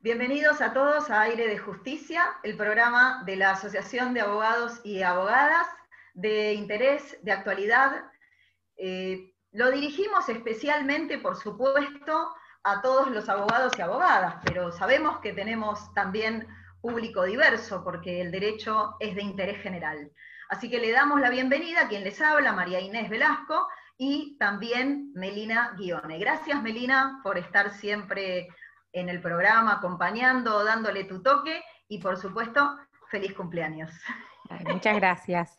Bienvenidos a todos a Aire de Justicia, el programa de la Asociación de Abogados y Abogadas de interés, de actualidad. Lo dirigimos especialmente, por supuesto, a todos los abogados y abogadas, pero sabemos que tenemos también público diverso, porque el derecho es de interés general. Así que le damos la bienvenida a quien les habla, María Inés Velasco, y también Melina Guione. Gracias, Melina, por estar siempre en el programa, acompañando, dándole tu toque, y por supuesto, feliz cumpleaños. Ay, muchas gracias.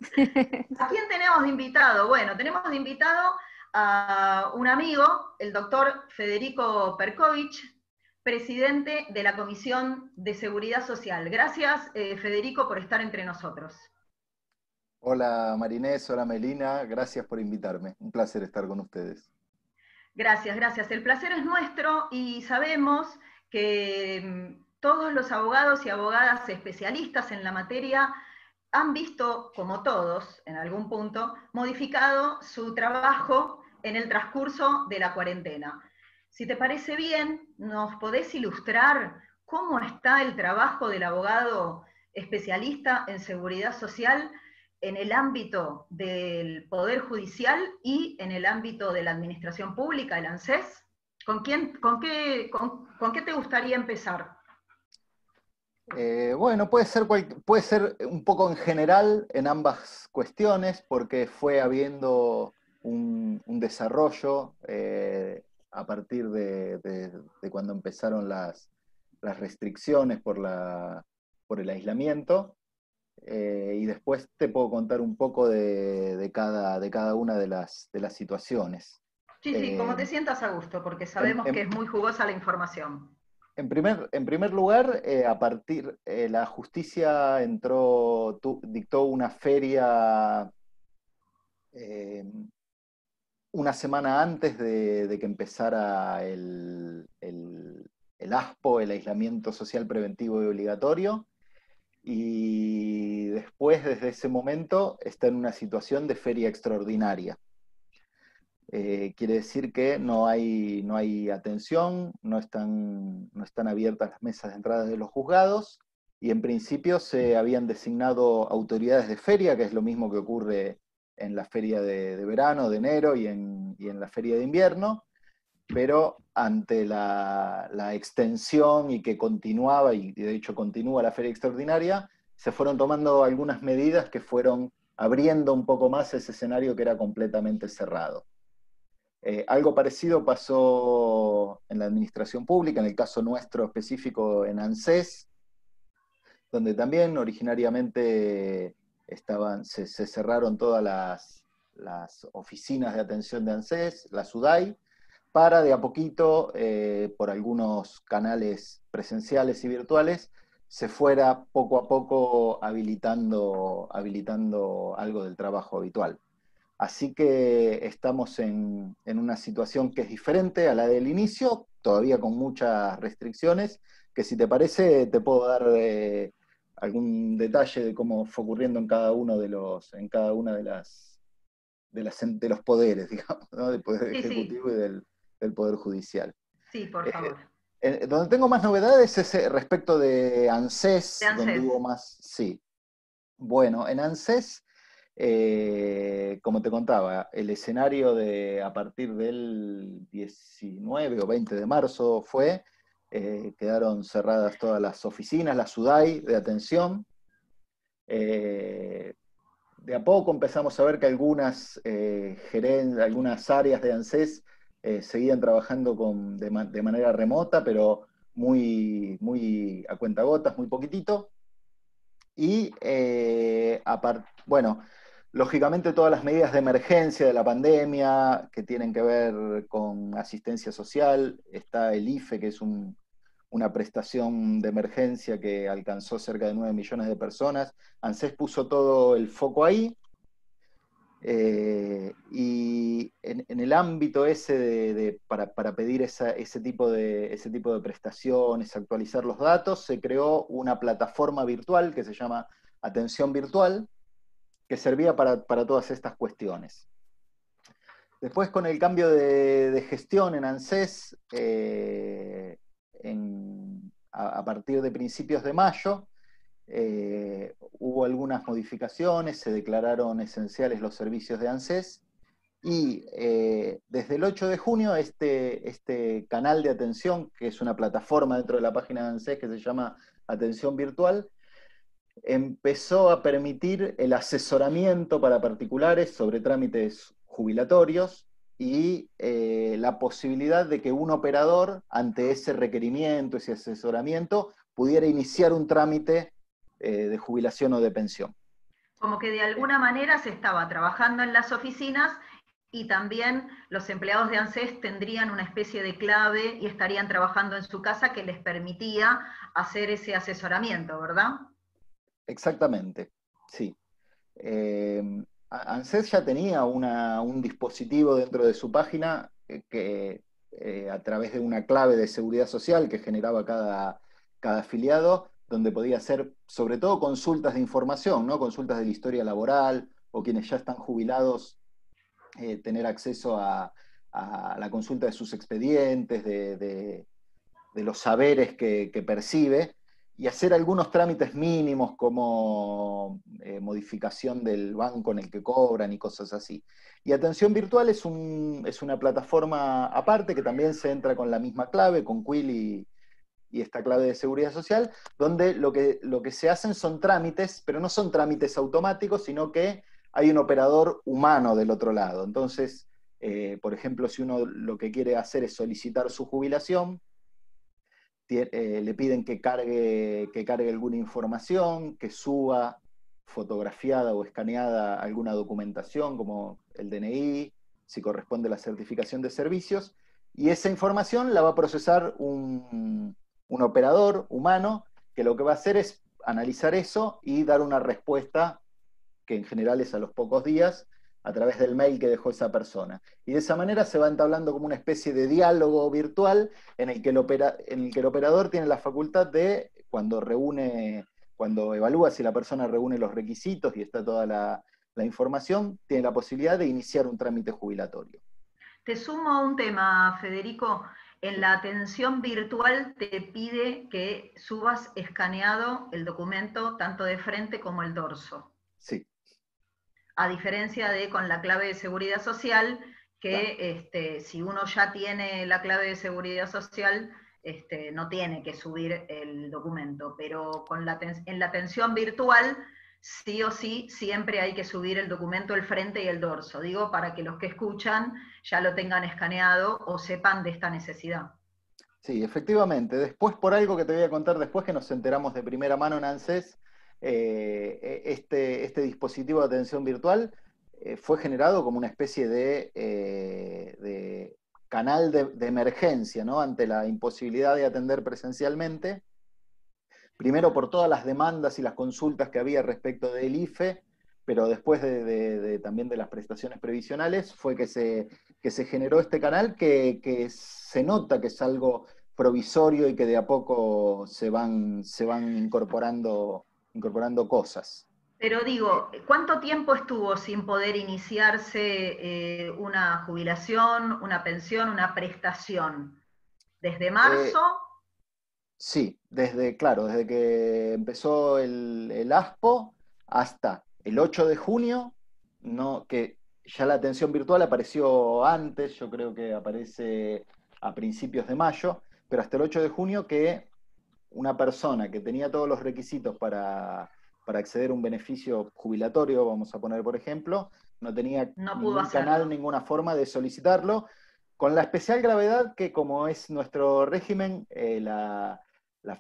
¿A quién tenemos de invitado? Bueno, tenemos de invitado a un amigo, el doctor Federico Perkovich, presidente de la Comisión de Seguridad Social. Gracias, Federico, por estar entre nosotros. Hola Marinés, hola Melina, gracias por invitarme. Un placer estar con ustedes. Gracias, gracias. El placer es nuestro y sabemos que todos los abogados y abogadas especialistas en la materia han visto, como todos, en algún punto, modificado su trabajo en el transcurso de la cuarentena. Si te parece bien, ¿nos podés ilustrar cómo está el trabajo del abogado especialista en seguridad social en el ámbito del Poder Judicial y en el ámbito de la Administración Pública, el ANSES? ¿Con qué te gustaría empezar? Bueno, puede ser un poco en general en ambas cuestiones, porque fue habiendo un desarrollo a partir de cuando empezaron las restricciones por el aislamiento. Y después te puedo contar un poco de cada una de las situaciones. Sí, como te sientas a gusto, porque sabemos que es muy jugosa la información. En primer lugar, la justicia dictó una feria una semana antes de que empezara el ASPO, el aislamiento social preventivo y obligatorio. Y después, desde ese momento, está en una situación de feria extraordinaria. Quiere decir que no hay atención, no están abiertas las mesas de entrada de los juzgados, y en principio se habían designado autoridades de feria, que es lo mismo que ocurre en la feria de verano, de enero, y en la feria de invierno, pero ante la extensión y que continuaba, y de hecho continúa la feria extraordinaria, se fueron tomando algunas medidas que fueron abriendo un poco más ese escenario que era completamente cerrado. Algo parecido pasó en la administración pública, en el caso nuestro específico en ANSES, donde también originariamente se cerraron todas las oficinas de atención de ANSES, la SUDAI, para de a poquito, por algunos canales presenciales y virtuales, se fuera poco a poco habilitando algo del trabajo habitual. Así que estamos en una situación que es diferente a la del inicio, todavía con muchas restricciones, que si te parece te puedo dar algún detalle de cómo fue ocurriendo en cada una de los poderes, digamos, ¿no? Del Poder Ejecutivo y del Poder Judicial. Sí, por favor. Donde tengo más novedades es respecto de ANSES, donde hubo más. Sí. Bueno, en ANSES, como te contaba, el escenario a partir del 19 o 20 de marzo quedaron cerradas todas las oficinas, la SUDAI de atención. De a poco empezamos a ver que algunas áreas de ANSES seguían trabajando de manera remota, pero muy, muy a cuentagotas, muy poquitito. Y bueno, lógicamente todas las medidas de emergencia de la pandemia que tienen que ver con asistencia social, está el IFE, que es una prestación de emergencia que alcanzó cerca de 9 millones de personas. ANSES puso todo el foco ahí. Y en el ámbito ese para pedir ese tipo de prestaciones, actualizar los datos, se creó una plataforma virtual que se llama Atención Virtual, que servía para todas estas cuestiones. Después, con el cambio de gestión en ANSES, a partir de principios de mayo, hubo algunas modificaciones, se declararon esenciales los servicios de ANSES, y desde el 8 de junio este canal de atención, que es una plataforma dentro de la página de ANSES que se llama Atención Virtual, empezó a permitir el asesoramiento para particulares sobre trámites jubilatorios y la posibilidad de que un operador, ante ese requerimiento, ese asesoramiento, pudiera iniciar un trámite de jubilación o de pensión. Como que de alguna manera se estaba trabajando en las oficinas y también los empleados de ANSES tendrían una especie de clave y estarían trabajando en su casa que les permitía hacer ese asesoramiento, ¿verdad? Exactamente, sí. ANSES ya tenía un dispositivo dentro de su página que a través de una clave de seguridad social que generaba cada afiliado, donde podía hacer sobre todo consultas de información, ¿no? Consultas de la historia laboral, o quienes ya están jubilados, tener acceso a la consulta de sus expedientes, de los saberes que percibe, y hacer algunos trámites mínimos como modificación del banco en el que cobran y cosas así. Y Atención Virtual es una plataforma aparte que también se entra con la misma clave, con Quill y esta clave de seguridad social, donde lo que se hacen son trámites, pero no son trámites automáticos, sino que hay un operador humano del otro lado. Entonces, por ejemplo, si uno lo que quiere hacer es solicitar su jubilación, le piden que cargue alguna información, que suba fotografiada o escaneada alguna documentación como el DNI, si corresponde la certificación de servicios, y esa información la va a procesar un operador humano que lo que va a hacer es analizar eso y dar una respuesta que en general es a los pocos días, a través del mail que dejó esa persona. Y de esa manera se va entablando como una especie de diálogo virtual en el que el operador tiene la facultad de, cuando evalúa si la persona reúne los requisitos y está toda la información, tiene la posibilidad de iniciar un trámite jubilatorio. Te sumo un tema, Federico. En la atención virtual te pide que subas escaneado el documento tanto de frente como el dorso. Sí. A diferencia de con la clave de seguridad social, que claro. Si uno ya tiene la clave de seguridad social, no tiene que subir el documento, pero en la atención virtual, sí o sí, siempre hay que subir el documento, el frente y el dorso. Digo, para que los que escuchan ya lo tengan escaneado o sepan de esta necesidad. Sí, efectivamente. Después, por algo que te voy a contar después, que nos enteramos de primera mano en ANSES, este dispositivo de atención virtual fue generado como una especie de canal de emergencia, ¿no? Ante la imposibilidad de atender presencialmente. Primero por todas las demandas y las consultas que había respecto del IFE, pero después también de las prestaciones previsionales, fue que se generó este canal que se nota que es algo provisorio y que de a poco se van incorporando cosas. Pero digo, ¿cuánto tiempo estuvo sin poder iniciarse una jubilación, una pensión, una prestación? ¿Desde marzo? Sí, desde que empezó el ASPO hasta el 8 de junio, no, que ya la atención virtual apareció antes, yo creo que aparece a principios de mayo, pero hasta el 8 de junio que una persona que tenía todos los requisitos para acceder a un beneficio jubilatorio, vamos a poner por ejemplo, no tenía No pudo ningún canal, hacerlo. ninguna forma de solicitarlo, con la especial gravedad que, como es nuestro régimen, la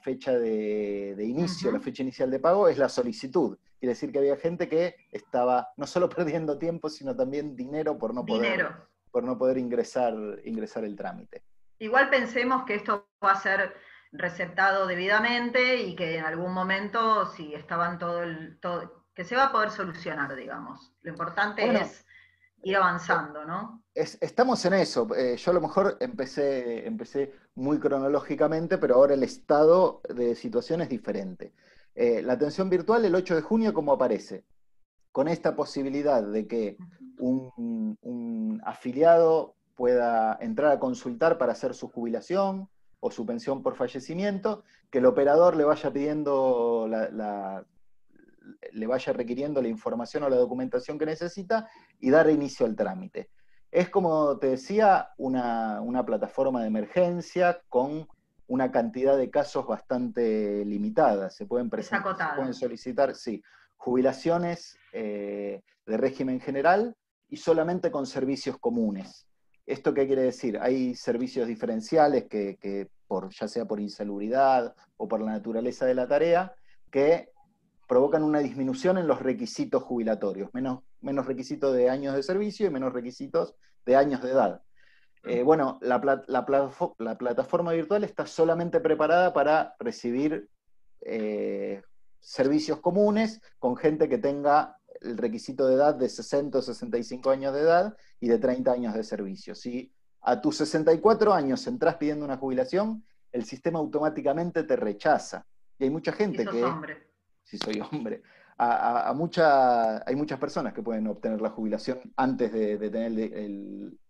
fecha de inicio, la fecha inicial de pago es la solicitud. Quiere decir que había gente que estaba no solo perdiendo tiempo, sino también dinero por no poder ingresar el trámite. Igual pensemos que esto va a ser receptado debidamente y que en algún momento, si estaban que se va a poder solucionar, digamos. Lo importante es ir avanzando, ¿no? Estamos en eso. Yo a lo mejor empecé muy cronológicamente, pero ahora el estado de situación es diferente. La atención virtual el 8 de junio, ¿cómo aparece? Con esta posibilidad de que un afiliado pueda entrar a consultar para hacer su jubilación, o su pensión por fallecimiento, que el operador le vaya pidiendo le vaya requiriendo la información o la documentación que necesita y dar inicio al trámite. Es, como te decía, una plataforma de emergencia con una cantidad de casos bastante limitada. Se pueden solicitar, sí, jubilaciones de régimen general y solamente con servicios comunes. ¿Esto qué quiere decir? Hay servicios diferenciales que ya sea por insalubridad o por la naturaleza de la tarea, que provocan una disminución en los requisitos jubilatorios, menos requisitos de años de servicio y menos requisitos de años de edad. Bueno, la plataforma virtual está solamente preparada para recibir servicios comunes con gente que tenga el requisito de edad de 60 o 65 años de edad y de 30 años de servicio. Si a tus 64 años entras pidiendo una jubilación, el sistema automáticamente te rechaza. Y hay mucha gente que... Hombre. Si soy hombre. Hay muchas personas que pueden obtener la jubilación antes de tener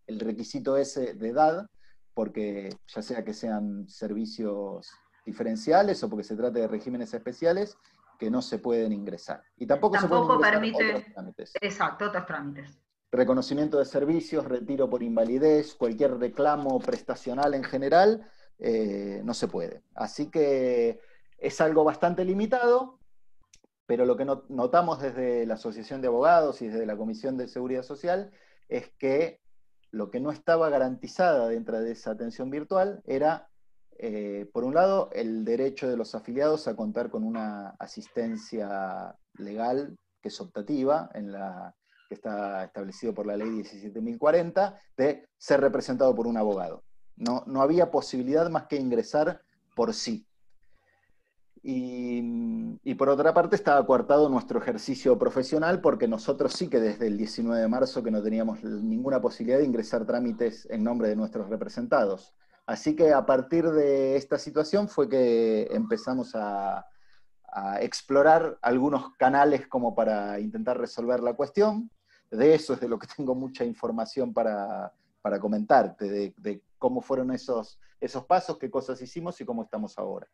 el requisito ese de edad, porque ya sea que sean servicios diferenciales o porque se trate de regímenes especiales que no se pueden ingresar. Y tampoco se pueden ingresar otros trámites. Exacto, otros trámites. Reconocimiento de servicios, retiro por invalidez, cualquier reclamo prestacional en general, no se puede. Así que es algo bastante limitado, pero lo que notamos desde la Asociación de Abogados y desde la Comisión de Seguridad Social es que lo que no estaba garantizada dentro de esa atención virtual era, por un lado, el derecho de los afiliados a contar con una asistencia legal que es optativa, que está establecido por la ley 17.040, de ser representado por un abogado. No había posibilidad más que ingresar por sí. Y por otra parte estaba coartado nuestro ejercicio profesional, porque nosotros sí que desde el 19 de marzo que no teníamos ninguna posibilidad de ingresar trámites en nombre de nuestros representados. Así que a partir de esta situación fue que empezamos a explorar algunos canales como para intentar resolver la cuestión. De eso es de lo que tengo mucha información para comentarte, de cómo fueron esos pasos, qué cosas hicimos y cómo estamos ahora.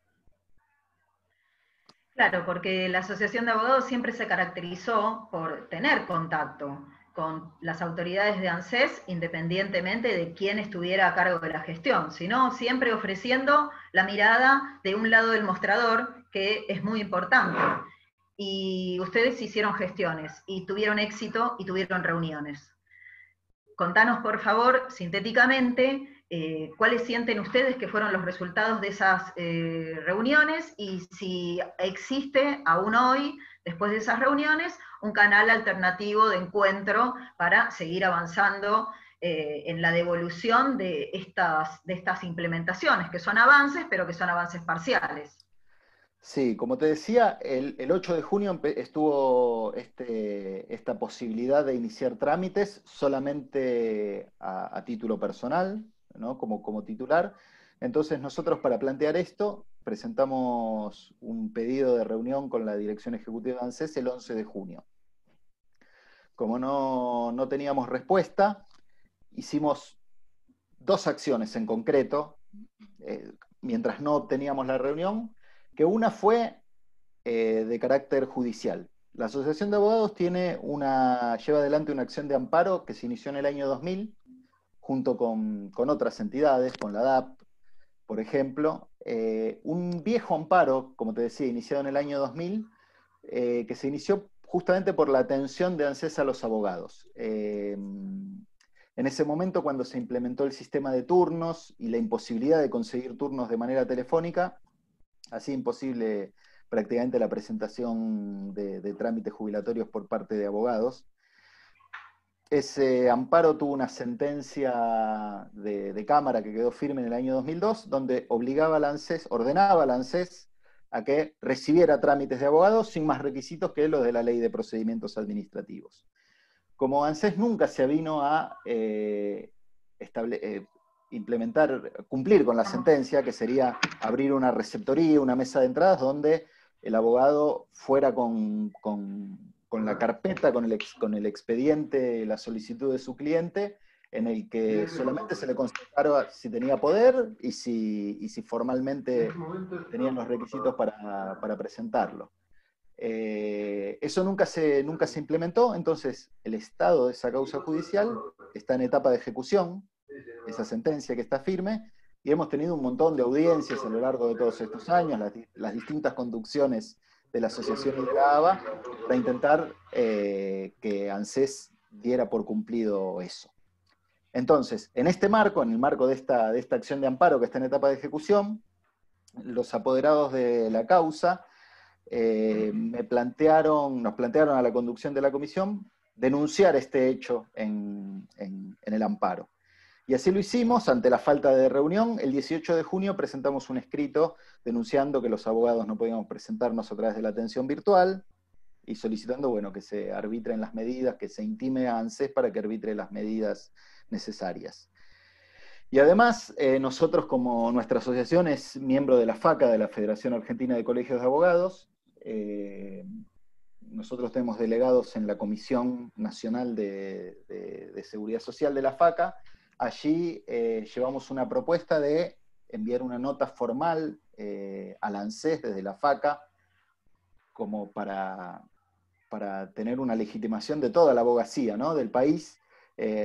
Claro, porque la Asociación de Abogados siempre se caracterizó por tener contacto con las autoridades de ANSES, independientemente de quién estuviera a cargo de la gestión, sino siempre ofreciendo la mirada de un lado del mostrador, que es muy importante. Y ustedes hicieron gestiones, y tuvieron éxito, y tuvieron reuniones. Contanos, por favor, sintéticamente, cuáles sienten ustedes que fueron los resultados de esas reuniones y si existe aún hoy, después de esas reuniones, un canal alternativo de encuentro para seguir avanzando en la devolución de estas implementaciones, que son avances, pero que son avances parciales. Sí, como te decía, el 8 de junio estuvo esta posibilidad de iniciar trámites solamente a título personal, ¿no? Como titular. Entonces nosotros, para plantear esto, presentamos un pedido de reunión con la Dirección Ejecutiva de ANSES el 11 de junio. Como no teníamos respuesta, hicimos dos acciones en concreto, mientras no teníamos la reunión, que una fue de carácter judicial. La Asociación de Abogados lleva adelante una acción de amparo que se inició en el año 2000, junto con otras entidades, con la DAP, por ejemplo. Un viejo amparo, como te decía, iniciado en el año 2000, que se inició justamente por la atención de ANSES a los abogados. En ese momento, cuando se implementó el sistema de turnos y la imposibilidad de conseguir turnos de manera telefónica, hacía imposible prácticamente la presentación de trámites jubilatorios por parte de abogados. Ese amparo tuvo una sentencia de Cámara que quedó firme en el año 2002, donde ordenaba al ANSES a que recibiera trámites de abogados sin más requisitos que los de la Ley de Procedimientos Administrativos. Como ANSES nunca se avino a cumplir con la sentencia, que sería abrir una receptoría, una mesa de entradas, donde el abogado fuera con la carpeta, con el expediente, la solicitud de su cliente, en el que solamente se le consultaba si tenía poder y si formalmente tenían los requisitos para presentarlo. Eso nunca se implementó, entonces el estado de esa causa judicial está en etapa de ejecución, esa sentencia que está firme, y hemos tenido un montón de audiencias a lo largo de todos estos años, las distintas conducciones de la asociación y de la ABA, para intentar que ANSES diera por cumplido eso. Entonces, en este marco, en el marco de esta acción de amparo que está en etapa de ejecución, los apoderados de la causa nos plantearon a la conducción de la comisión denunciar este hecho en el amparo. Y así lo hicimos ante la falta de reunión. El 18 de junio presentamos un escrito denunciando que los abogados no podíamos presentarnos a través de la atención virtual y solicitando, bueno, que se arbitren las medidas, que se intime a ANSES para que arbitre las medidas necesarias. Y además, nosotros, como nuestra asociación es miembro de la FACA, de la Federación Argentina de Colegios de Abogados, nosotros tenemos delegados en la Comisión Nacional de Seguridad Social de la FACA. Allí llevamos una propuesta de enviar una nota formal al ANSES desde la FACA, como para tener una legitimación de toda la abogacía, ¿no?, del país,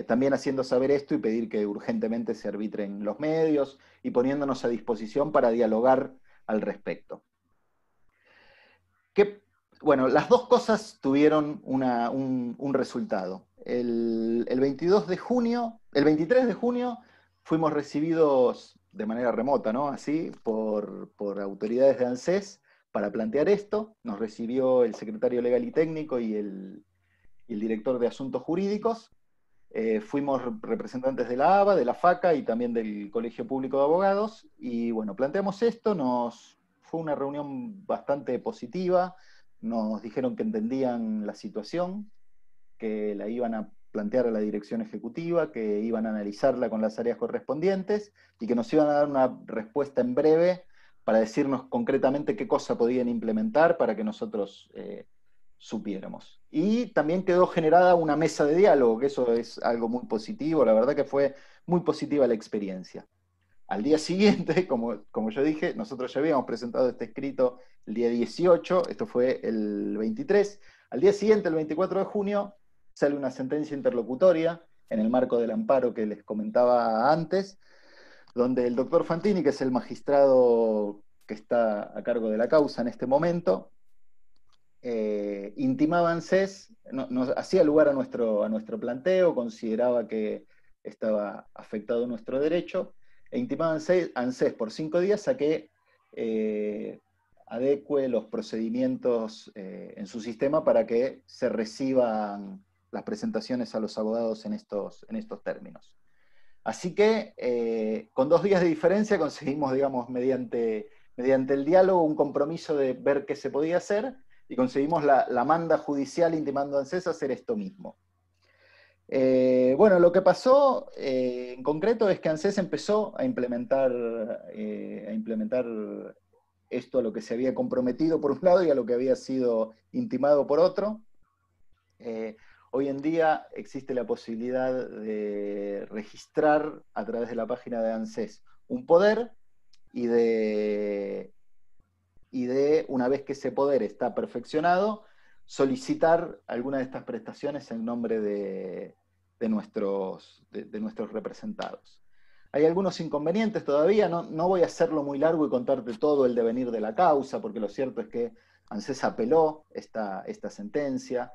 también haciendo saber esto y pedir que urgentemente se arbitren los medios y poniéndonos a disposición para dialogar al respecto. Bueno, las dos cosas tuvieron un resultado. El 23 de junio fuimos recibidos de manera remota, ¿no?, así, por autoridades de ANSES para plantear esto. Nos recibió el secretario legal y técnico y el director de asuntos jurídicos. Fuimos representantes de la ABA, de la FACA y también del Colegio Público de Abogados, y bueno, planteamos esto. Fue una reunión bastante positiva. Nos dijeron que entendían la situación, que la iban a plantear a la dirección ejecutiva, que iban a analizarla con las áreas correspondientes y que nos iban a dar una respuesta en breve para decirnos concretamente qué cosa podían implementar para que nosotros supiéramos. Y también quedó generada una mesa de diálogo, que eso es algo muy positivo. La verdad que fue muy positiva la experiencia. Al día siguiente, como yo dije, nosotros ya habíamos presentado este escrito el día 18, esto fue el 23. Al día siguiente, el 24 de junio, sale una sentencia interlocutoria en el marco del amparo que les comentaba antes, donde el doctor Fantini, que es el magistrado que está a cargo de la causa en este momento, intimaba a ANSES, nos hacía lugar a nuestro planteo, consideraba que estaba afectado nuestro derecho, e intimaba a ANSES por 5 días a que adecue los procedimientos en su sistema para que se reciban las presentaciones a los abogados en estos términos. Así que, con 2 días de diferencia, conseguimos, digamos, mediante el diálogo, un compromiso de ver qué se podía hacer, y conseguimos la manda judicial intimando a ANSES a hacer esto mismo. Bueno, lo que pasó en concreto es que ANSES empezó a implementar esto a lo que se había comprometido por un lado y a lo que había sido intimado por otro. Hoy en día existe la posibilidad de registrar a través de la página de ANSES un poder y una vez que ese poder está perfeccionado, solicitar alguna de estas prestaciones en nombre de nuestros representados. Hay algunos inconvenientes todavía, no voy a hacerlo muy largo y contarte todo el devenir de la causa, porque lo cierto es que ANSES apeló esta sentencia,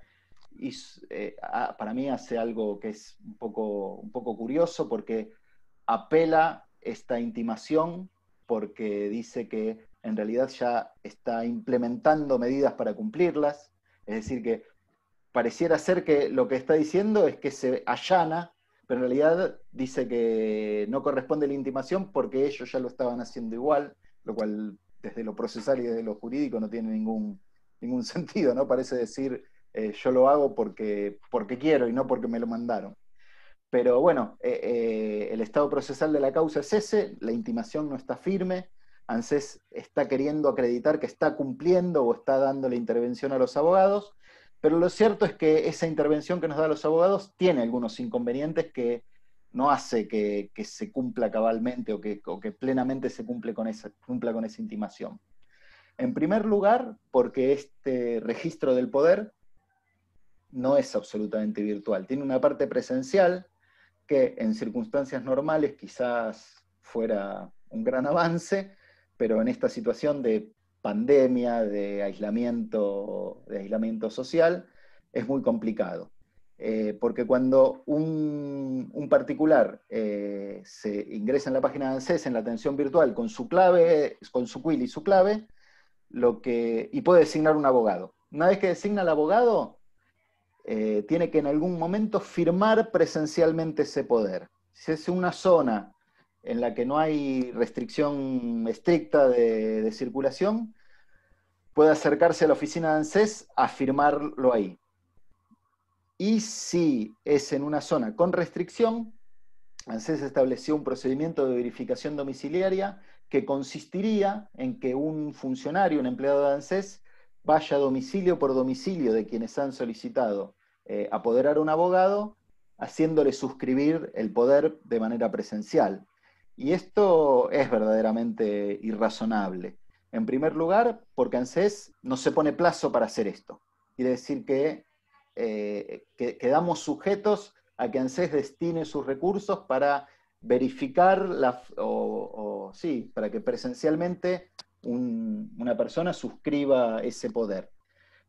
y para mí hace algo que es un poco curioso, porque apela esta intimación porque dice que en realidad ya está implementando medidas para cumplirlas, es decir, que pareciera ser que lo que está diciendo es que se allana, pero en realidad dice que no corresponde la intimación porque ellos ya lo estaban haciendo igual, lo cual desde lo procesal y desde lo jurídico no tiene ningún sentido, ¿no? Parece decir, yo lo hago porque quiero y no porque me lo mandaron. Pero bueno, el estado procesal de la causa es ese, la intimación no está firme, ANSES está queriendo acreditar que está cumpliendo o está dando la intervención a los abogados, pero lo cierto es que esa intervención que nos da a los abogados tiene algunos inconvenientes que no hace que se cumpla cabalmente o que plenamente se cumpla con esa intimación. En primer lugar, porque este registro del poder no es absolutamente virtual. Tiene una parte presencial que en circunstancias normales quizás fuera un gran avance, pero en esta situación de pandemia, de aislamiento social, es muy complicado. Porque cuando un particular se ingresa en la página de ANSES, en la atención virtual, con su clave, con su quil y su clave, y puede designar un abogado. Una vez que designa al abogado, tiene que en algún momento firmar presencialmente ese poder. Si es una zona en la que no hay restricción estricta de circulación, puede acercarse a la oficina de ANSES a firmarlo ahí. Y si es en una zona con restricción, ANSES estableció un procedimiento de verificación domiciliaria que consistiría en que un funcionario, un empleado de ANSES, vaya domicilio por domicilio de quienes han solicitado apoderar a un abogado, haciéndole suscribir el poder de manera presencial. Y esto es verdaderamente irrazonable. En primer lugar, porque ANSES no se pone plazo para hacer esto. Quiere decir que quedamos sujetos a que ANSES destine sus recursos para verificar, para que presencialmente una persona suscriba ese poder.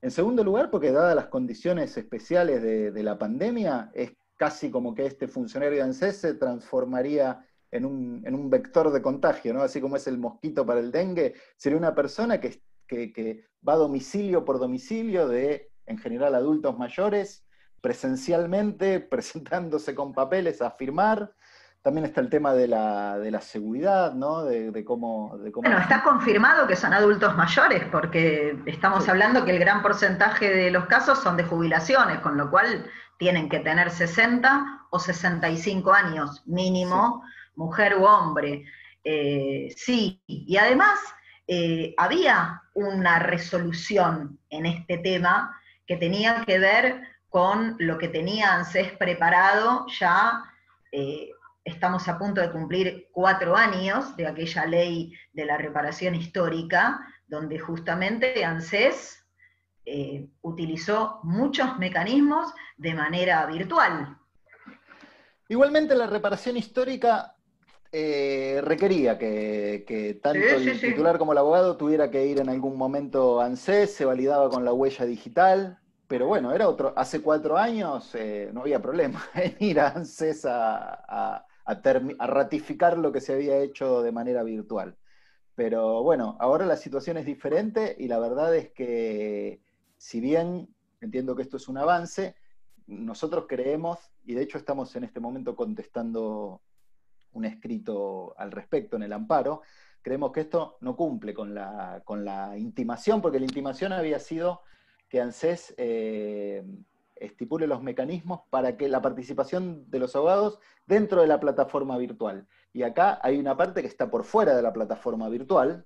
En segundo lugar, porque dadas las condiciones especiales de la pandemia, es casi como que este funcionario de ANSES se transformaría en un vector de contagio, ¿no? Así como es el mosquito para el dengue, sería una persona que va domicilio por domicilio en general, adultos mayores, presencialmente, presentándose con papeles a firmar. También está el tema de la seguridad, ¿no? De cómo... Bueno, está confirmado que son adultos mayores, porque estamos hablando que el gran porcentaje de los casos son de jubilaciones, con lo cual tienen que tener 60 o 65 años mínimo, sí, mujer u hombre. Sí, y además había una resolución en este tema que tenía que ver con lo que tenía ANSES preparado ya. Estamos a punto de cumplir 4 años de aquella ley de la reparación histórica, donde justamente ANSES utilizó muchos mecanismos de manera virtual. Igualmente la reparación histórica requería que tanto el titular como el abogado tuviera que ir en algún momento a ANSES, se validaba con la huella digital, pero bueno, hace 4 años no había problema en ir a ANSES a ratificar lo que se había hecho de manera virtual. Pero bueno, ahora la situación es diferente y la verdad es que, si bien entiendo que esto es un avance, nosotros creemos, y de hecho estamos en este momento contestando un escrito al respecto en el amparo, creemos que esto no cumple con la intimación, porque la intimación había sido que ANSES estipule los mecanismos para que la participación de los abogados dentro de la plataforma virtual. Y acá hay una parte que está por fuera de la plataforma virtual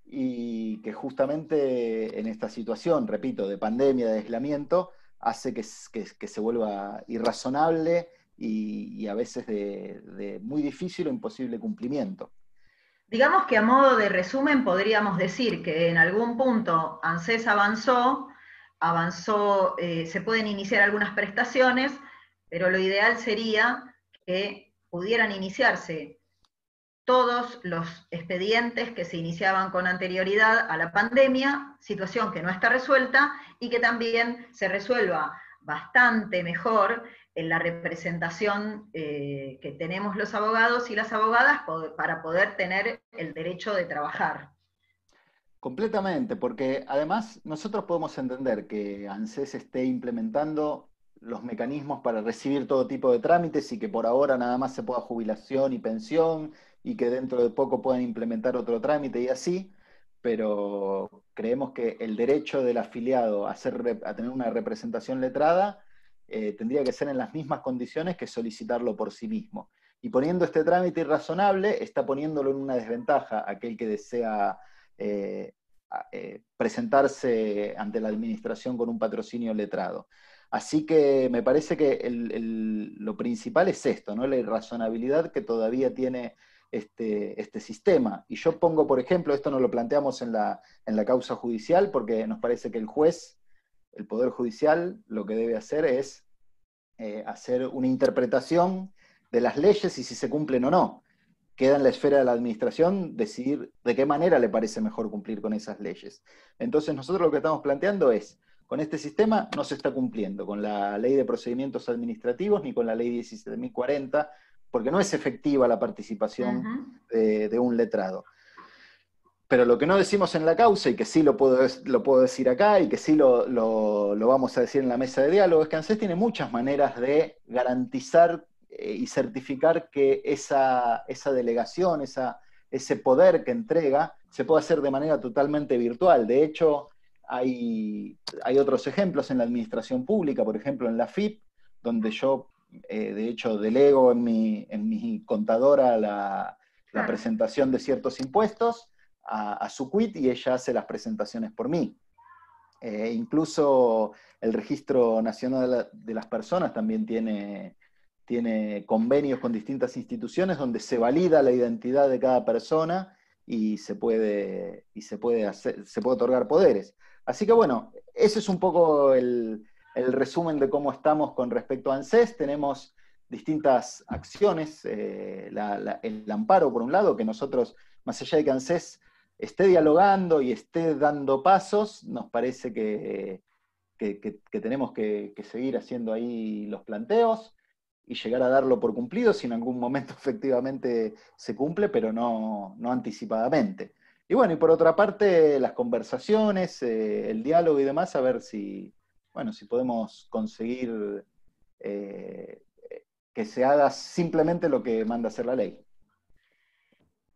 y que justamente en esta situación, repito, de pandemia, de aislamiento, hace que se vuelva irrazonable y a veces de muy difícil o imposible cumplimiento. Digamos que a modo de resumen podríamos decir que en algún punto ANSES avanzó, se pueden iniciar algunas prestaciones, pero lo ideal sería que pudieran iniciarse todos los expedientes que se iniciaban con anterioridad a la pandemia, situación que no está resuelta, y que también se resuelva bastante mejor en la representación que tenemos los abogados y las abogadas para poder tener el derecho de trabajar. Completamente, porque además nosotros podemos entender que ANSES esté implementando los mecanismos para recibir todo tipo de trámites y que por ahora nada más se pueda jubilación y pensión y que dentro de poco puedan implementar otro trámite y así, pero creemos que el derecho del afiliado a tener una representación letrada tendría que ser en las mismas condiciones que solicitarlo por sí mismo. Y poniendo este trámite irrazonable, está poniéndolo en una desventaja aquel que desea presentarse ante la administración con un patrocinio letrado. Así que me parece que lo principal es esto, ¿no? La irrazonabilidad que todavía tiene este sistema. Y yo pongo, por ejemplo, esto no lo planteamos en la causa judicial, porque nos parece que el juez, el Poder Judicial, lo que debe hacer es hacer una interpretación de las leyes y si se cumplen o no. Queda en la esfera de la administración decidir de qué manera le parece mejor cumplir con esas leyes. Entonces nosotros lo que estamos planteando es, con este sistema no se está cumpliendo con la Ley de Procedimientos Administrativos ni con la Ley 17.040, porque no es efectiva la participación de un letrado. Pero lo que no decimos en la causa, y que sí lo puedo decir acá, y que sí lo vamos a decir en la mesa de diálogo, es que ANSES tiene muchas maneras de garantizar y certificar que esa delegación, ese poder que entrega, se puede hacer de manera totalmente virtual. De hecho, hay otros ejemplos en la administración pública, por ejemplo en la FIP, donde yo, de hecho, delego en mi contadora la presentación de ciertos impuestos a su quit y ella hace las presentaciones por mí. Incluso el Registro Nacional de las Personas también tiene convenios con distintas instituciones donde se valida la identidad de cada persona y se puede otorgar poderes. Así que bueno, ese es un poco el resumen de cómo estamos con respecto a ANSES. Tenemos distintas acciones, el amparo por un lado, que nosotros, más allá de que ANSES esté dialogando y esté dando pasos, nos parece que tenemos que seguir haciendo ahí los planteos y llegar a darlo por cumplido si en algún momento efectivamente se cumple, pero no anticipadamente. Y bueno, y por otra parte, las conversaciones, el diálogo y demás, a ver si podemos conseguir que se haga simplemente lo que manda hacer la ley.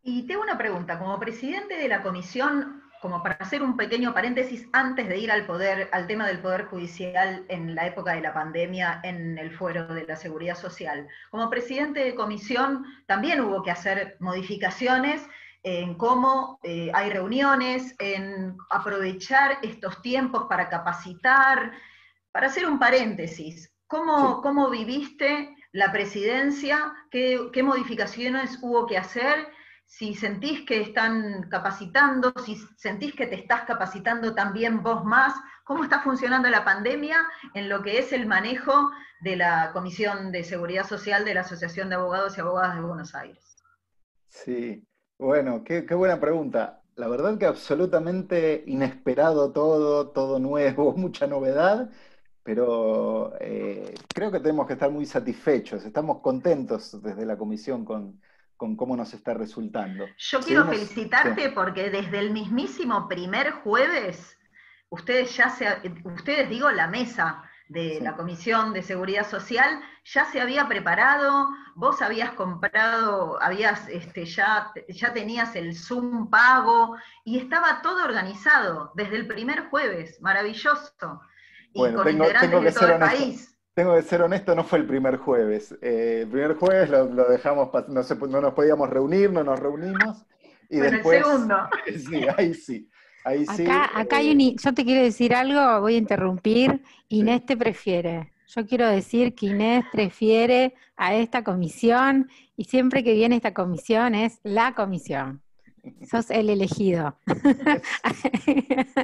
Y tengo una pregunta, como presidente de la comisión, como para hacer un pequeño paréntesis antes de ir al tema del Poder Judicial en la época de la pandemia en el fuero de la Seguridad Social. Como presidente de comisión también hubo que hacer modificaciones en cómo hay reuniones, en aprovechar estos tiempos para capacitar. Para hacer un paréntesis, ¿cómo viviste la presidencia? ¿Qué modificaciones hubo que hacer? Si sentís que están capacitando, si sentís que te estás capacitando también vos más, ¿cómo está funcionando la pandemia en lo que es el manejo de la Comisión de Seguridad Social de la Asociación de Abogados y Abogadas de Buenos Aires? Sí, bueno, qué buena pregunta. La verdad que absolutamente inesperado todo nuevo, mucha novedad, pero creo que tenemos que estar muy satisfechos, estamos contentos desde la comisión con cómo nos está resultando. Yo quiero felicitarte porque desde el mismísimo primer jueves, ustedes digo, la mesa de la Comisión de Seguridad Social ya se había preparado, vos habías comprado, ya tenías el Zoom pago y estaba todo organizado desde el primer jueves, maravilloso. Y bueno, con integrantes de todo el país. Tengo que ser honesto, no fue el primer jueves. El primer jueves lo dejamos, no nos podíamos reunir, no nos reunimos. Y bueno, después, el segundo. Sí, ahí sí. Acá yo te quiero decir algo, voy a interrumpir. Inés te prefiere. Yo quiero decir que Inés prefiere a esta comisión y siempre que viene esta comisión es la comisión. Sos el elegido.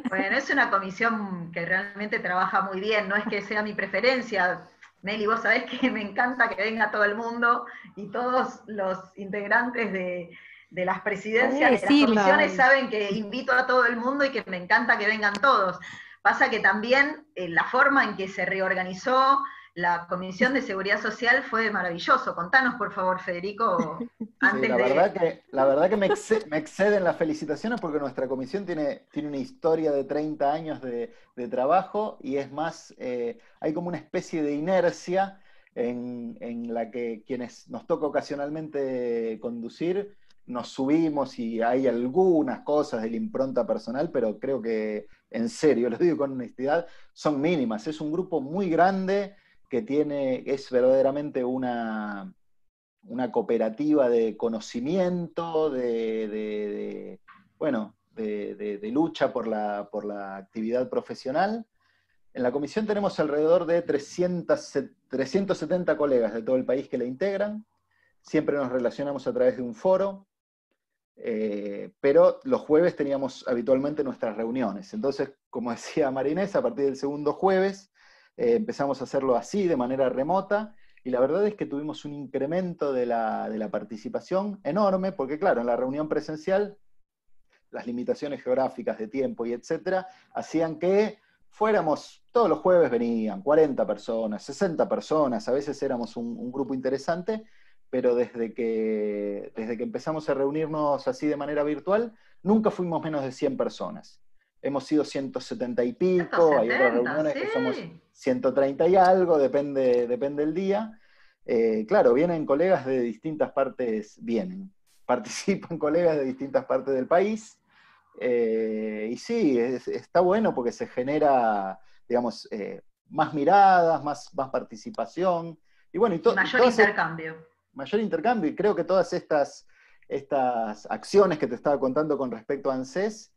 Bueno, es una comisión que realmente trabaja muy bien, no es que sea mi preferencia. Meli, vos sabés que me encanta que venga todo el mundo y todos los integrantes de las presidencias de las comisiones saben que invito a todo el mundo y que me encanta que vengan todos. Pasa que también la forma en que se reorganizó la Comisión de Seguridad Social fue maravilloso. Contanos, por favor, Federico. La verdad que me exceden las felicitaciones porque nuestra comisión tiene una historia de 30 años de trabajo y es más, hay como una especie de inercia en la que quienes nos toca ocasionalmente conducir, nos subimos y hay algunas cosas de la impronta personal, pero creo que, en serio, lo digo con honestidad, son mínimas. Es un grupo muy grande que es verdaderamente una cooperativa de conocimiento, de lucha por la actividad profesional. En la comisión tenemos alrededor de 370 colegas de todo el país que la integran. Siempre nos relacionamos a través de un foro, pero los jueves teníamos habitualmente nuestras reuniones. Entonces, como decía Marinés, a partir del segundo jueves empezamos a hacerlo así, de manera remota, y la verdad es que tuvimos un incremento de la participación enorme, porque claro, en la reunión presencial, las limitaciones geográficas de tiempo y etcétera, hacían que fuéramos, todos los jueves venían 40 personas, 60 personas, a veces éramos un grupo interesante, pero desde que empezamos a reunirnos así de manera virtual, nunca fuimos menos de 100 personas. Hemos sido 170 y pico, hay otras 170, reuniones que somos sí. 130 y algo, depende del día. Claro, vienen colegas de distintas partes, participan colegas de distintas partes del país, y sí, está bueno porque se genera, digamos, más miradas, más participación, y bueno, Y mayor intercambio. mayor intercambio, y creo que todas estas acciones que te estaba contando con respecto a ANSES,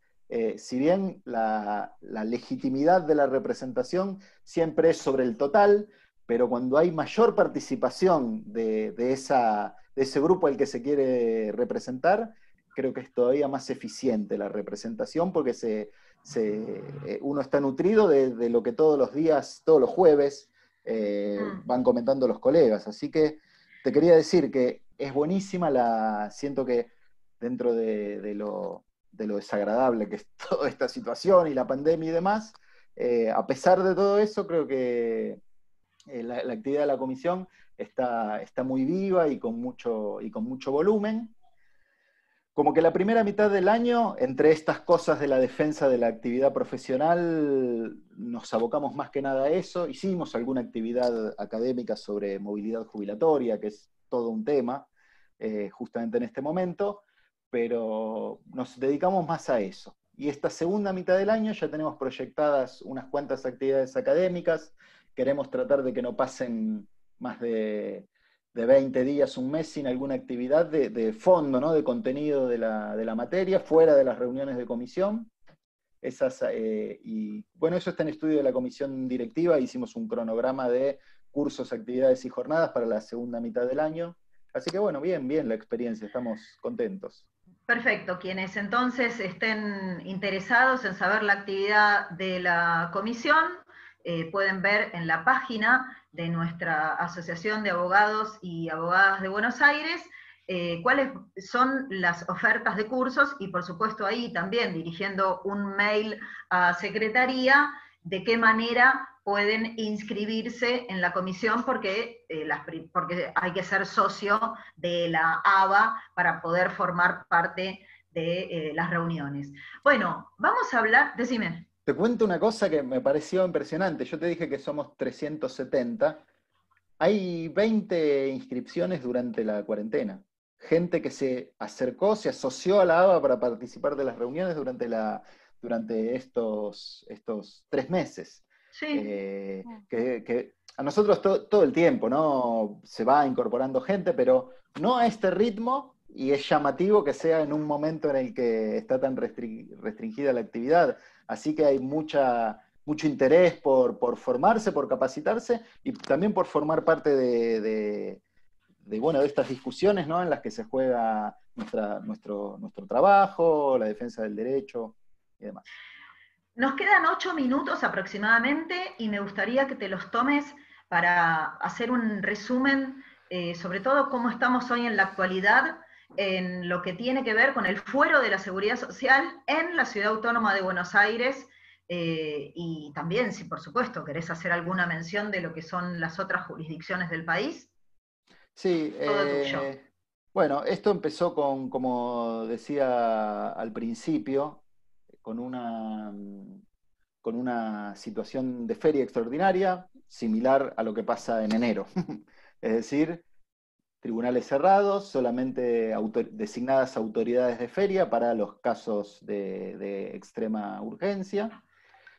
si bien la legitimidad de la representación siempre es sobre el total, pero cuando hay mayor participación de ese grupo al que se quiere representar, creo que es todavía más eficiente la representación porque uno está nutrido de lo que todos los días, todos los jueves, van comentando los colegas. Así que te quería decir que es buenísima siento que dentro de lo desagradable que es toda esta situación y la pandemia y demás, a pesar de todo eso, creo que la actividad de la comisión está muy viva y con mucho volumen. Como que la primera mitad del año, entre estas cosas de la defensa de la actividad profesional, nos abocamos más que nada a eso. Hicimos alguna actividad académica sobre movilidad jubilatoria, que es todo un tema, justamente en este momento, pero nos dedicamos más a eso. Y esta segunda mitad del año ya tenemos proyectadas unas cuantas actividades académicas. Queremos tratar de que no pasen más de 20 días, un mes sin alguna actividad de fondo, ¿no? De contenido de la materia, fuera de las reuniones de comisión. Y bueno, eso está en estudio de la comisión directiva. Hicimos un cronograma de cursos, actividades y jornadas para la segunda mitad del año. Así que bueno, bien la experiencia, estamos contentos. Perfecto, quienes entonces estén interesados en saber la actividad de la comisión, pueden ver en la página de nuestra Asociación de Abogados y Abogadas de Buenos Aires cuáles son las ofertas de cursos y por supuesto ahí también dirigiendo un mail a Secretaría de qué manera pueden inscribirse en la comisión porque hay que ser socio de la ABA para poder formar parte de las reuniones. Bueno, vamos a hablar, decime. Te cuento una cosa que me pareció impresionante. Yo te dije que somos 370. Hay 20 inscripciones durante la cuarentena. Gente que se acercó, se asoció a la ABA para participar de las reuniones durante estos 3 meses. Sí. Que a nosotros todo el tiempo, ¿no? Se va incorporando gente, pero no a este ritmo, y es llamativo que sea en un momento en el que está tan restringida la actividad. Así que hay mucho interés por formarse, por capacitarse, y también por formar parte de estas discusiones, ¿no? En las que se juega nuestro trabajo, la defensa del derecho y demás. Nos quedan 8 minutos aproximadamente y me gustaría que te los tomes para hacer un resumen, sobre todo cómo estamos hoy en la actualidad, en lo que tiene que ver con el fuero de la seguridad social en la Ciudad Autónoma de Buenos Aires, y también, si por supuesto querés hacer alguna mención de lo que son las otras jurisdicciones del país. Sí, todo tuyo. Bueno, esto empezó como decía al principio, con una situación de feria extraordinaria, similar a lo que pasa en enero. Es decir, tribunales cerrados, solamente designadas autoridades de feria para los casos de extrema urgencia.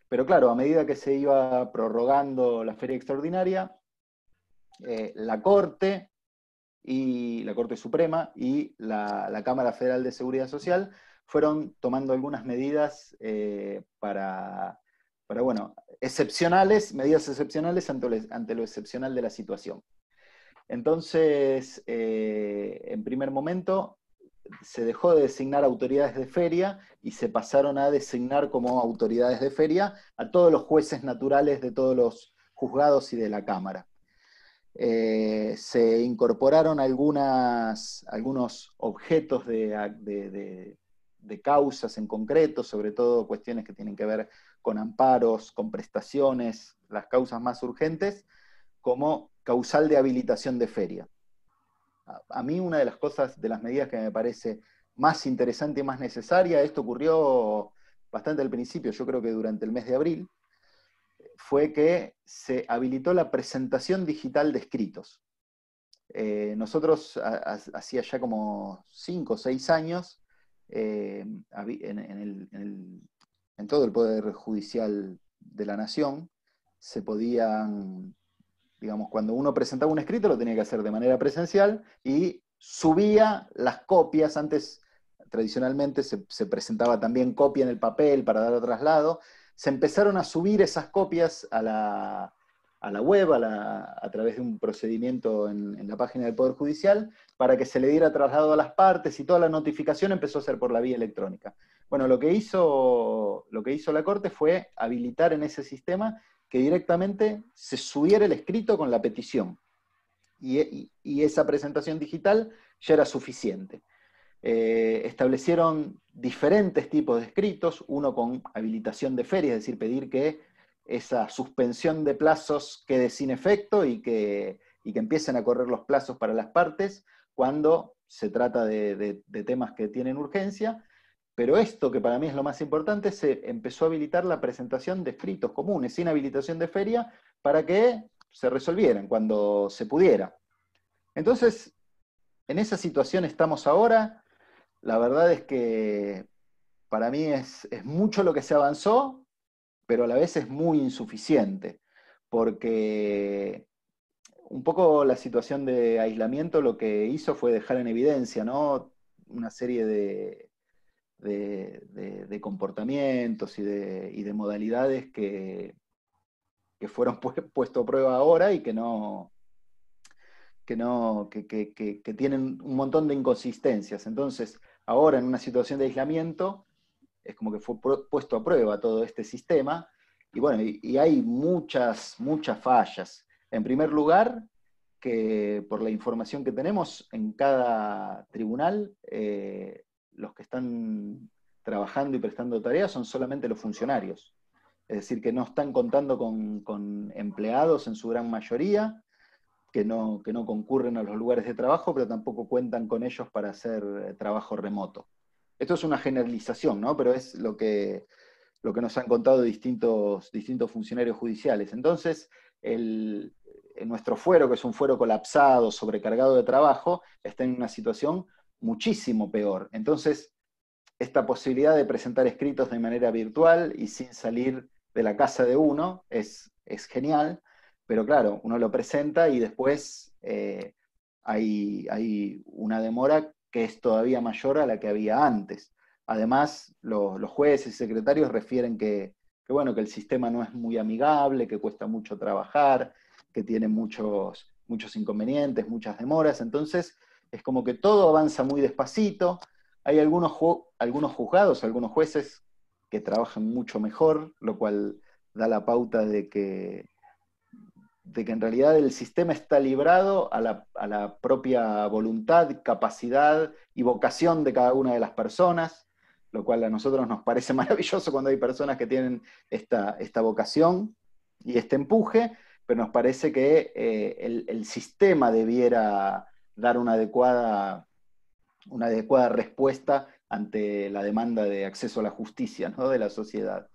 Pero claro, a medida que se iba prorrogando la feria extraordinaria, la Corte Suprema y la Cámara Federal de Seguridad Social fueron tomando algunas medidas para Pero bueno, excepcionales, medidas excepcionales ante lo excepcional de la situación. Entonces, en primer momento, se dejó de designar autoridades de feria y se pasaron a designar como autoridades de feria a todos los jueces naturales de todos los juzgados y de la Cámara. Se incorporaron algunos objetos de causas en concreto, sobre todo cuestiones que tienen que ver con amparos, con prestaciones, las causas más urgentes, como causal de habilitación de feria. A mí una de las cosas, de las medidas que me parece más interesante y más necesaria, esto ocurrió bastante al principio, yo creo que durante el mes de abril, fue que se habilitó la presentación digital de escritos. Nosotros hacía ya como 5 o 6 años, en todo el Poder Judicial de la Nación, se podían, digamos, cuando uno presentaba un escrito lo tenía que hacer de manera presencial y subía las copias. Antes, tradicionalmente, se presentaba también copia en el papel para dar traslado. Se empezaron a subir esas copias a la web, a través de un procedimiento en la página del Poder Judicial, para que se le diera traslado a las partes, y toda la notificación empezó a ser por la vía electrónica. Bueno, lo que hizo la Corte fue habilitar en ese sistema que directamente se subiera el escrito con la petición. Y esa presentación digital ya era suficiente. Establecieron diferentes tipos de escritos, uno con habilitación de feria, es decir, pedir que esa suspensión de plazos quede sin efecto y que empiecen a correr los plazos para las partes cuando se trata de temas que tienen urgencia. Pero esto, que para mí es lo más importante, se empezó a habilitar la presentación de escritos comunes, sin habilitación de feria, para que se resolvieran cuando se pudiera. Entonces, en esa situación estamos ahora. La verdad es que para mí es mucho lo que se avanzó, pero a la vez es muy insuficiente, porque un poco la situación de aislamiento lo que hizo fue dejar en evidencia, ¿no?, una serie de comportamientos y de modalidades que fueron puestos a prueba ahora y que tienen un montón de inconsistencias. Entonces, ahora en una situación de aislamiento, es como que fue puesto a prueba todo este sistema, y bueno, y hay muchas fallas. En primer lugar, que por la información que tenemos, en cada tribunal, los que están trabajando y prestando tareas son solamente los funcionarios. Es decir, que no están contando con empleados en su gran mayoría, que no concurren a los lugares de trabajo, pero tampoco cuentan con ellos para hacer trabajo remoto. Esto es una generalización, ¿no?, pero es lo que nos han contado distintos funcionarios judiciales. Entonces, en nuestro fuero, que es un fuero colapsado, sobrecargado de trabajo, está en una situación muchísimo peor. Entonces, esta posibilidad de presentar escritos de manera virtual y sin salir de la casa de uno es genial, pero claro, uno lo presenta y después hay una demora que es todavía mayor a la que había antes. Además, los jueces y secretarios refieren que el sistema no es muy amigable, que cuesta mucho trabajar, que tiene muchos inconvenientes, muchas demoras. Entonces, es como que todo avanza muy despacito. Hay algunos juzgados, algunos jueces que trabajan mucho mejor, lo cual da la pauta de que en realidad el sistema está librado a la propia voluntad, capacidad y vocación de cada una de las personas, lo cual a nosotros nos parece maravilloso cuando hay personas que tienen esta vocación y este empuje, pero nos parece que el sistema debiera dar una adecuada respuesta ante la demanda de acceso a la justicia, ¿no?, de la sociedad.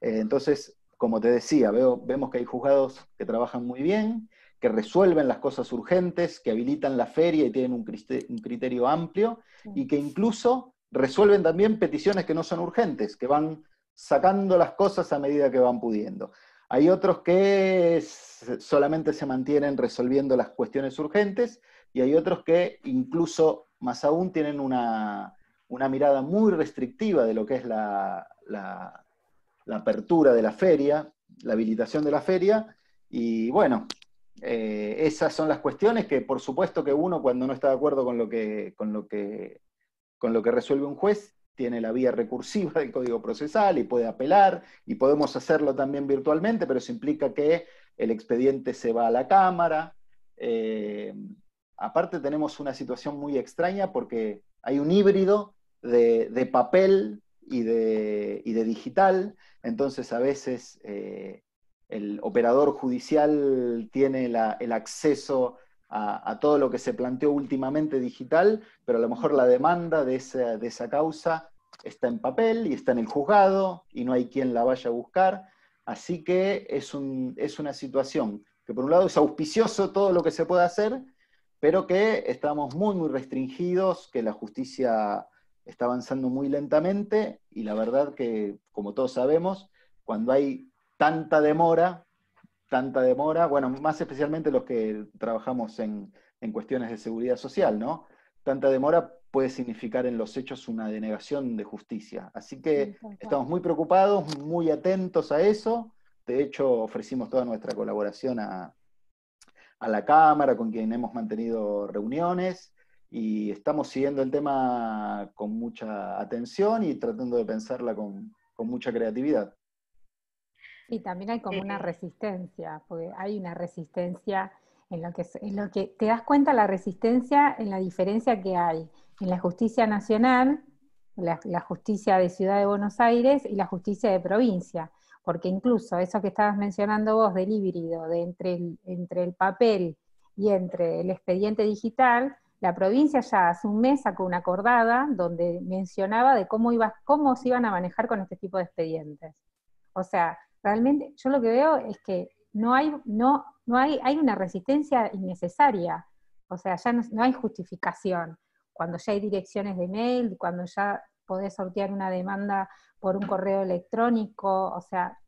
Entonces, como te decía, vemos que hay juzgados que trabajan muy bien, que resuelven las cosas urgentes, que habilitan la feria y tienen un criterio amplio, y que incluso resuelven también peticiones que no son urgentes, que van sacando las cosas a medida que van pudiendo. Hay otros que solamente se mantienen resolviendo las cuestiones urgentes, y hay otros que incluso, más aún, tienen una mirada muy restrictiva de lo que es la la apertura de la feria, la habilitación de la feria, y bueno, esas son las cuestiones que por supuesto que uno cuando no está de acuerdo con lo que resuelve un juez, tiene la vía recursiva del Código Procesal y puede apelar, y podemos hacerlo también virtualmente, pero eso implica que el expediente se va a la Cámara. Aparte tenemos una situación muy extraña porque hay un híbrido de papel y de digital, entonces a veces el operador judicial tiene el acceso a todo lo que se planteó últimamente digital, pero a lo mejor la demanda de esa causa está en papel y está en el juzgado y no hay quien la vaya a buscar. Así que es una situación que por un lado es auspicioso todo lo que se puede hacer, pero que estamos muy, muy restringidos, que la justicia está avanzando muy lentamente y la verdad que, como todos sabemos, cuando hay tanta demora, bueno, más especialmente los que trabajamos en cuestiones de seguridad social, ¿no? Tanta demora puede significar en los hechos una denegación de justicia. Así que estamos muy preocupados, muy atentos a eso. De hecho, ofrecimos toda nuestra colaboración a la Cámara, con quien hemos mantenido reuniones, y estamos siguiendo el tema con mucha atención y tratando de pensarla con mucha creatividad. Y también hay como una resistencia, porque hay una resistencia en lo que te das cuenta la resistencia en la diferencia que hay en la justicia nacional, la justicia de Ciudad de Buenos Aires y la justicia de provincia. Porque incluso eso que estabas mencionando vos del híbrido, entre el papel y entre el expediente digital, la provincia ya hace un mes sacó una acordada donde mencionaba de cómo se iban a manejar con este tipo de expedientes. O sea, realmente yo lo que veo es que hay una resistencia innecesaria. O sea, ya no hay justificación. Cuando ya hay direcciones de mail, cuando ya podés sortear una demanda por un correo electrónico, o sea,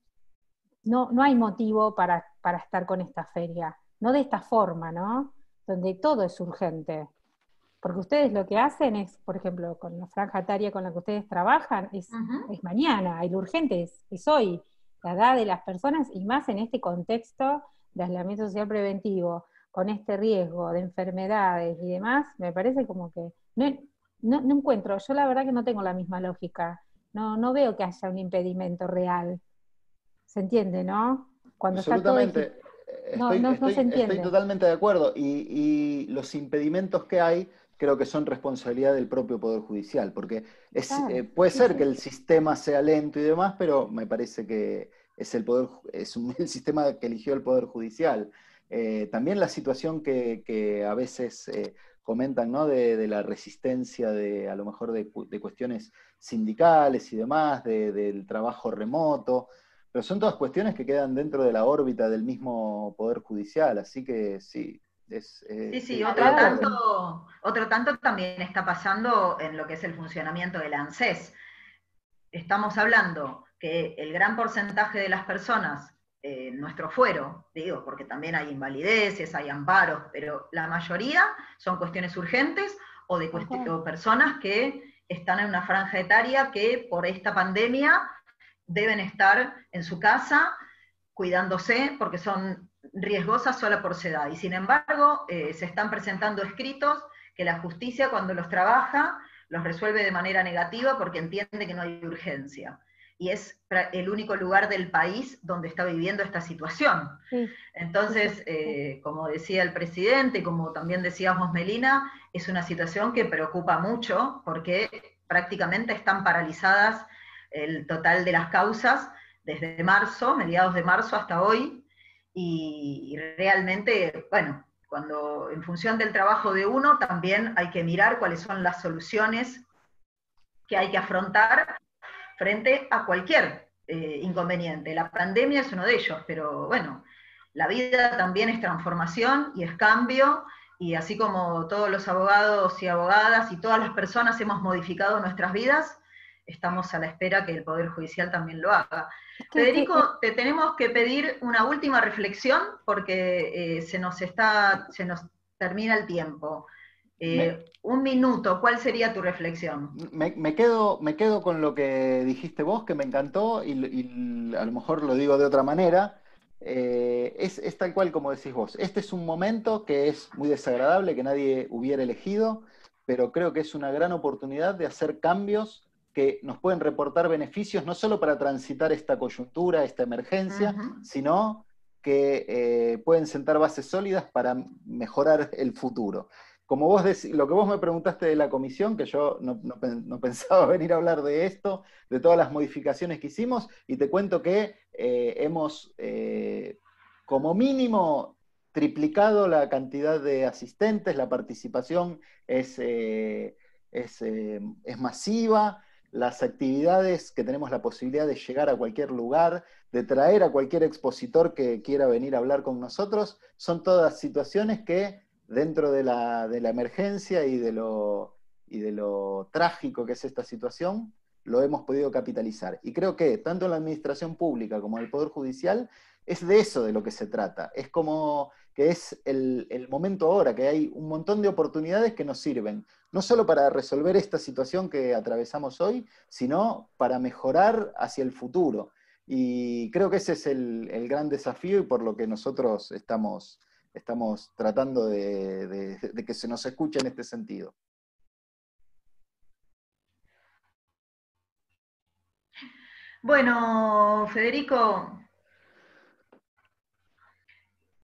no hay motivo para estar con esta feria. No de esta forma, ¿no? Donde todo es urgente. Porque ustedes lo que hacen es, por ejemplo, con la franja etaria con la que ustedes trabajan, es mañana, y lo urgente es hoy. La edad de las personas, y más en este contexto de aislamiento social preventivo, con este riesgo de enfermedades y demás, me parece como que no encuentro, yo la verdad que no tengo la misma lógica, no veo que haya un impedimento real, ¿se entiende, no? Cuando está todo Absolutamente. no se Estoy entiende. totalmente de acuerdo. Y los impedimentos que hay creo que son responsabilidad del propio Poder Judicial, porque Claro, puede sí, ser que sí. el sistema sea lento y demás, pero me parece que es el sistema que eligió el Poder Judicial. También la situación que a veces comentan, ¿no? De la resistencia a lo mejor de cuestiones sindicales y demás, del trabajo remoto. Pero son todas cuestiones que quedan dentro de la órbita del mismo Poder Judicial, así que sí, Sí, estoy de acuerdo. otro tanto también está pasando en lo que es el funcionamiento del ANSES. Estamos hablando que el gran porcentaje de las personas, nuestro fuero, digo, porque también hay invalideces, hay amparos, pero la mayoría son cuestiones urgentes o de o personas que están en una franja etaria que por esta pandemia deben estar en su casa cuidándose porque son riesgosas sola por su edad. Y sin embargo, se están presentando escritos que la justicia cuando los trabaja los resuelve de manera negativa porque entiende que no hay urgencia. Y es el único lugar del país donde está viviendo esta situación. Sí, Entonces, como decía el presidente, como también decíamos Melina, es una situación que preocupa mucho porque prácticamente están paralizadas el total de las causas desde marzo, mediados de marzo hasta hoy, y realmente, bueno, cuando en función del trabajo de uno también hay que mirar cuáles son las soluciones que hay que afrontar frente a cualquier inconveniente. La pandemia es uno de ellos, pero bueno, la vida también es transformación y es cambio, y así como todos los abogados y abogadas y todas las personas hemos modificado nuestras vidas, estamos a la espera que el Poder Judicial también lo haga. es que Federico, te tenemos que pedir una última reflexión porque se nos termina el tiempo. Me, un minuto, ¿cuál sería tu reflexión? Me quedo con lo que dijiste vos, que me encantó, y a lo mejor lo digo de otra manera. Es tal cual como decís vos. Este es un momento que es muy desagradable, que nadie hubiera elegido, pero creo que es una gran oportunidad de hacer cambios que nos pueden reportar beneficios, no solo para transitar esta coyuntura, esta emergencia, sino que pueden sentar bases sólidas para mejorar el futuro. Como vos lo que vos me preguntaste de la comisión, que yo no pensaba venir a hablar de esto, de todas las modificaciones que hicimos, y te cuento que hemos como mínimo triplicado la cantidad de asistentes, la participación es masiva, las actividades que tenemos la posibilidad de llegar a cualquier lugar, de traer a cualquier expositor que quiera venir a hablar con nosotros, son todas situaciones que dentro de la emergencia y de lo trágico que es esta situación, lo hemos podido capitalizar. Y creo que tanto en la administración pública como en el Poder Judicial es de eso de lo que se trata. Es como que es el momento ahora, que hay un montón de oportunidades que nos sirven, no solo para resolver esta situación que atravesamos hoy, sino para mejorar hacia el futuro. Y creo que ese es el gran desafío y por lo que nosotros estamos tratando de que se nos escuche en este sentido. Bueno, Federico,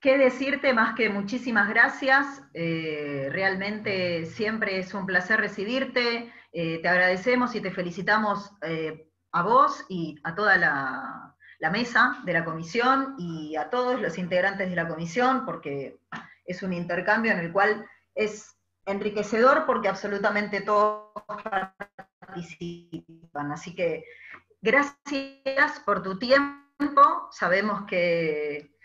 qué decirte más que muchísimas gracias. Realmente siempre es un placer recibirte. Te agradecemos y te felicitamos a vos y a toda la mesa de la comisión y a todos los integrantes de la comisión, porque es un intercambio en el cual es enriquecedor porque absolutamente todos participan. Así que gracias por tu tiempo. Sabemos que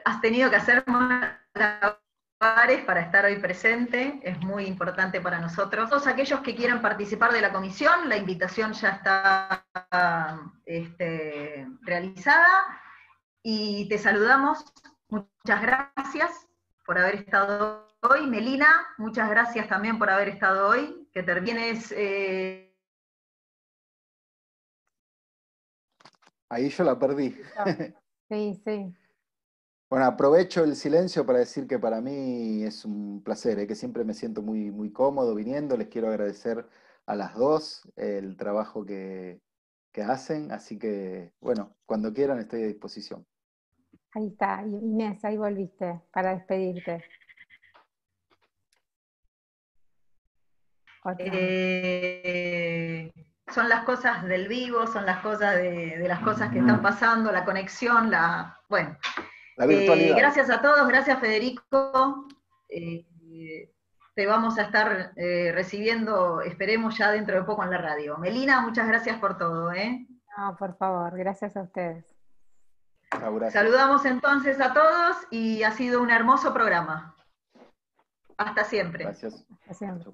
has tenido que hacer malabares para estar hoy presente, es muy importante para nosotros. Todos aquellos que quieran participar de la comisión, la invitación ya está realizada y te saludamos. Muchas gracias por haber estado hoy. Melina, muchas gracias también por haber estado hoy. Que termines... Ahí yo la perdí. Sí, sí. Bueno, aprovecho el silencio para decir que para mí es un placer, que siempre me siento muy, muy cómodo viniendo. Les quiero agradecer a las dos el trabajo que hacen, así que, bueno, cuando quieran estoy a disposición. Ahí está, Inés, ahí volviste para despedirte. Son las cosas del vivo, son las cosas de las cosas que están pasando, la conexión, bueno. La virtualidad. Gracias a todos, gracias Federico. Te vamos a estar recibiendo, esperemos ya dentro de poco en la radio. Melina, muchas gracias por todo. No, por favor, gracias a ustedes. Saludamos entonces a todos y ha sido un hermoso programa. Hasta siempre. Gracias. Hasta siempre.